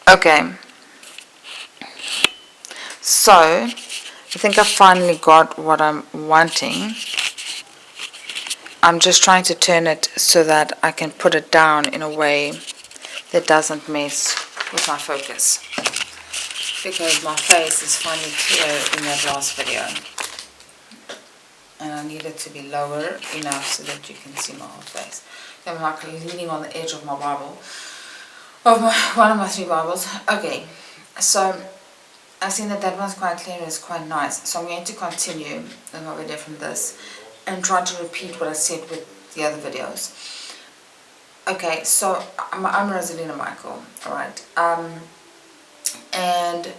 Okay, so I think I finally got what I'm wanting. I'm just trying to turn it so that I can put it down in a way that doesn't mess with my focus, because my face is finally clear in that last video, and I need it to be lower enough so that you can see my whole face. I'm like leaning on the edge of my Bible, one of my 3 Bibles. Okay, so I've seen that one's quite clear and it's quite nice, so I'm going to continue in my video from this and try to repeat what I said with the other videos. Okay, so I'm Rosalina Michael, alright, and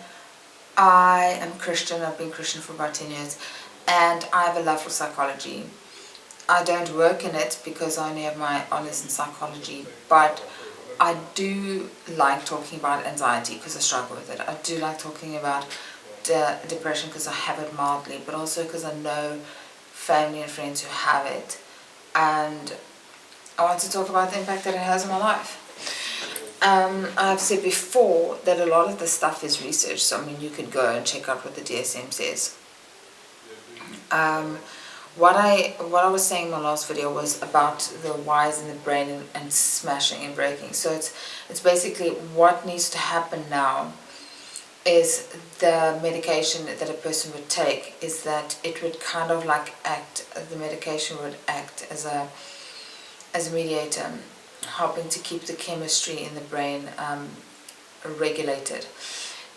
I am Christian. I've been Christian for about 10 years, and I have a love for psychology. I don't work in it because I only have my honours in psychology, but I do like talking about anxiety because I struggle with it. I do like talking about depression because I have it mildly, but also because I know family and friends who have it, and I want to talk about the impact that it has on my life. I've said before that a lot of the stuff is research, so I mean you could go and check out what the DSM says. What I was saying in my last video was about the wires in the brain and smashing and breaking. So it's basically what needs to happen now is the medication that a person would take is that it would kind of like the medication would act as a mediator, helping to keep the chemistry in the brain regulated.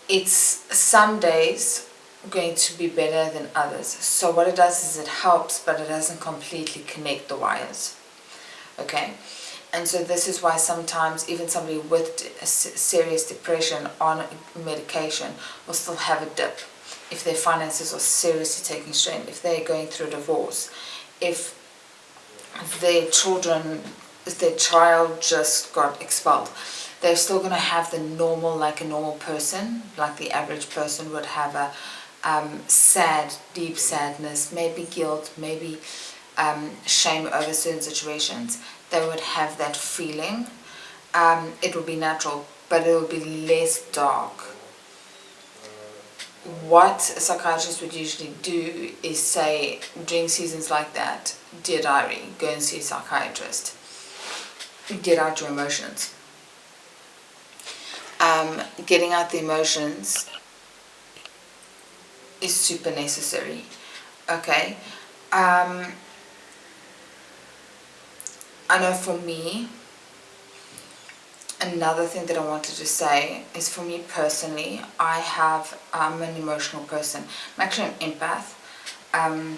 It's some days going to be better than others. So what it does is it helps, but it doesn't completely connect the wires. Okay, and so this is why sometimes even somebody with serious depression on medication will still have a dip if their finances are seriously taking strain, if they're going through a divorce, if their child just got expelled. They're still going to have the normal, like a normal person, like the average person would have a sad, deep sadness, maybe guilt, maybe shame over certain situations. They would have that feeling. It will be natural, but it will be less dark. What a psychiatrist would usually do is say, during seasons like that, dear diary, go and see a psychiatrist. Get out your emotions. Getting out the emotions is super necessary. Okay, I know for me, another thing that I wanted to say is, for me personally, I'm an emotional person. I'm actually an empath. I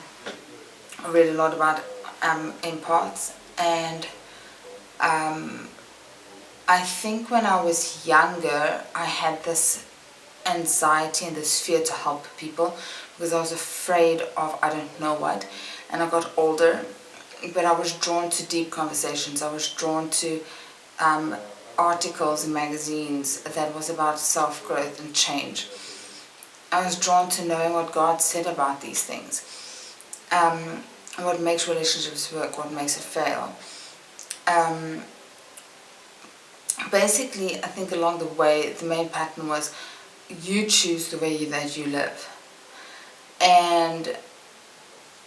read a lot about empaths, and I think when I was younger I had this anxiety and this fear to help people because I was afraid of I don't know what, and I got older, but I was drawn to deep conversations. I was drawn to articles in magazines that was about self-growth and change. I was drawn to knowing what God said about these things, what makes relationships work, what makes it fail. Basically, I think along the way, the main pattern was you choose the way that you live. And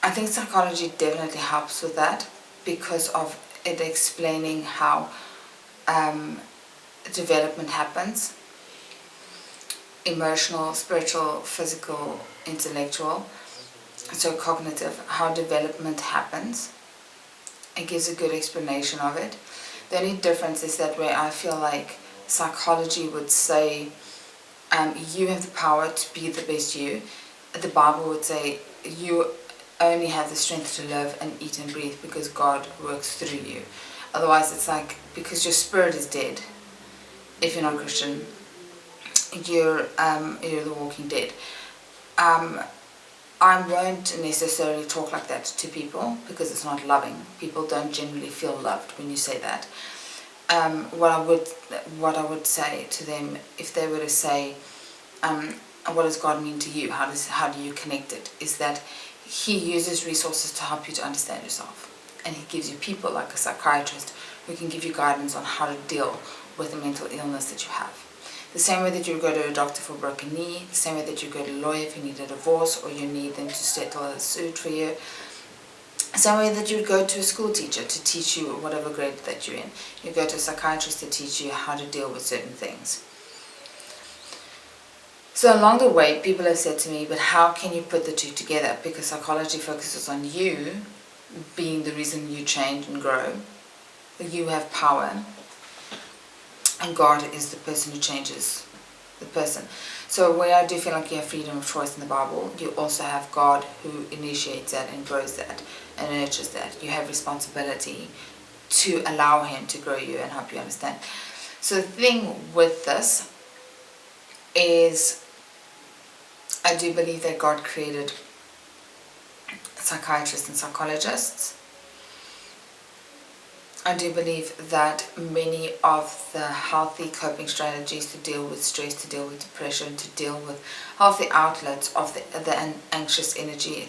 I think psychology definitely helps with that because of it explaining how development happens. Emotional, spiritual, physical, intellectual, so cognitive, how development happens. It gives a good explanation of it. The only difference is that where I feel like psychology would say you have the power to be the best you, the Bible would say you only have the strength to live and eat and breathe because God works through you. Otherwise it's like, because your spirit is dead, if you're not Christian, you're the walking dead. I won't necessarily talk like that to people because it's not loving. People don't generally feel loved when you say that. What I would say to them, if they were to say, what does God mean to you? How do you connect it? Is that He uses resources to help you to understand yourself, and He gives you people like a psychiatrist who can give you guidance on how to deal with the mental illness that you have. The same way that you would go to a doctor for a broken knee, the same way that you go to a lawyer if you need a divorce or you need them to settle a suit for you. The same way that you would go to a school teacher to teach you whatever grade that you're in. You go to a psychiatrist to teach you how to deal with certain things. So along the way, people have said to me, but how can you put the two together? Because psychology focuses on you being the reason you change and grow. You have power. And God is the person who changes the person. So where I do feel like you have freedom of choice in the Bible, you also have God who initiates that and grows that and nurtures that. You have responsibility to allow Him to grow you and help you understand. So the thing with this is, I do believe that God created psychiatrists and psychologists. I do believe that many of the healthy coping strategies to deal with stress, to deal with depression, to deal with healthy outlets of the anxious energy,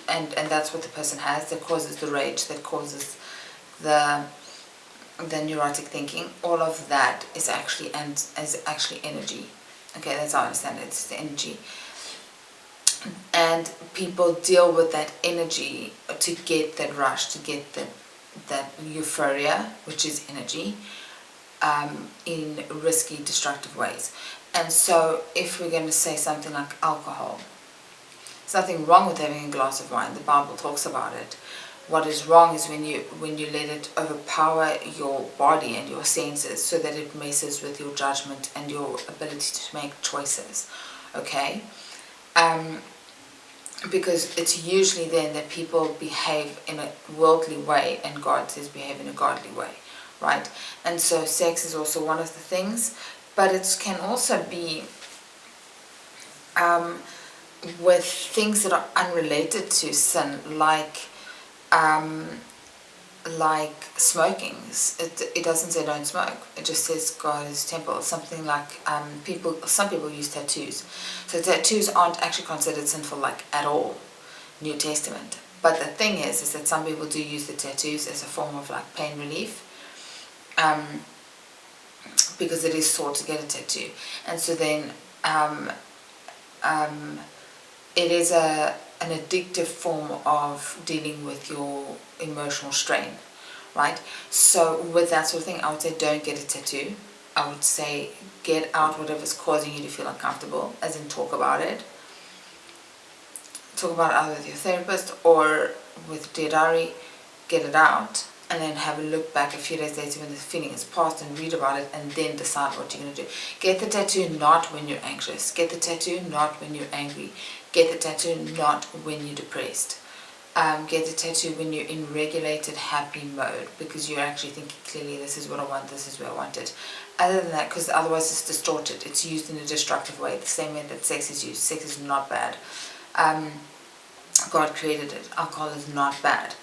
and that's what the person has, that causes the rage, that causes the neurotic thinking. All of that is actually energy. Okay, that's how I understand it. It's the energy. And people deal with that energy to get that rush, to get that euphoria, which is energy, in risky, destructive ways. And so if we're going to say something like alcohol, there's nothing wrong with having a glass of wine. The Bible talks about it. What is wrong is when you let it overpower your body and your senses so that it messes with your judgment and your ability to make choices. Okay? Because it's usually then that people behave in a worldly way and God says behave in a godly way, right? And so sex is also one of the things, but it can also be with things that are unrelated to sin, like smoking. It doesn't say don't smoke. It just says God's temple. Something like some people use tattoos. So tattoos aren't actually considered sinful like at all, New Testament. But the thing is that some people do use the tattoos as a form of like pain relief, because it is sought to get a tattoo. And so then it is an addictive form of dealing with your emotional strain, right? So with that sort of thing, I would say don't get a tattoo. I would say get out whatever's causing you to feel uncomfortable, as in talk about it. Talk about it either with your therapist or with Dear Diary. Get it out and then have a look back a few days later when the feeling is past and read about it and then decide what you're going to do. Get the tattoo not when you're anxious. Get the tattoo not when you're angry. Get the tattoo not when you're depressed. Get the tattoo when you're in regulated, happy mode, because you're actually thinking clearly, this is what I want, this is where I want it. Other than that, because otherwise it's distorted, it's used in a destructive way, the same way that sex is used. Sex is not bad. God created it. Alcohol is not bad.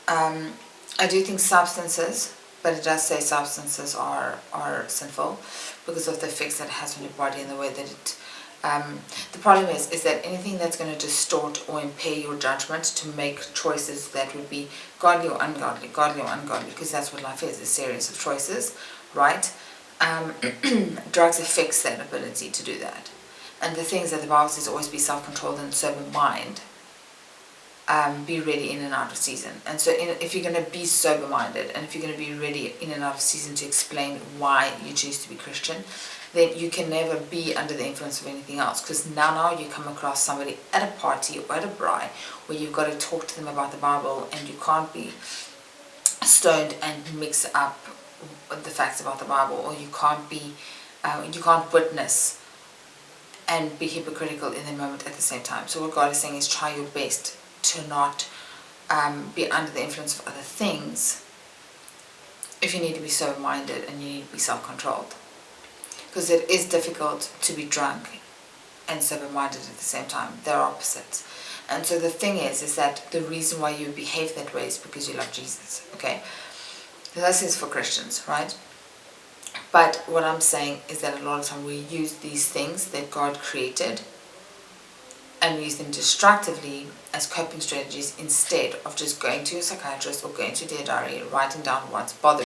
I do think substances, but it does say substances are sinful because of the effects that it has on your body and the way that it the problem is that anything that's going to distort or impair your judgment to make choices that would be godly or ungodly, because that's what life is, a series of choices, right? Drugs affects that ability to do that. And the things that the Bible says, always be self-controlled and sober mind, be ready in and out of season. And so if you're going to be sober-minded and if you're going to be ready in and out of season to explain why you choose to be Christian, then you can never be under the influence of anything else, because now you come across somebody at a party or at a braai where you've got to talk to them about the Bible, and you can't be stoned and mix up the facts about the Bible, or you can't witness and be hypocritical in the moment at the same time. So what God is saying is try your best to not be under the influence of other things if you need to be sober-minded and you need to be self-controlled. Because it is difficult to be drunk and sober-minded at the same time. They're opposites. And so the thing is that the reason why you behave that way is because you love Jesus, okay? This is for Christians, right? But what I'm saying is that a lot of time we use these things that God created and we use them destructively as coping strategies instead of just going to a psychiatrist or going to Dear Diary, writing down what's bothering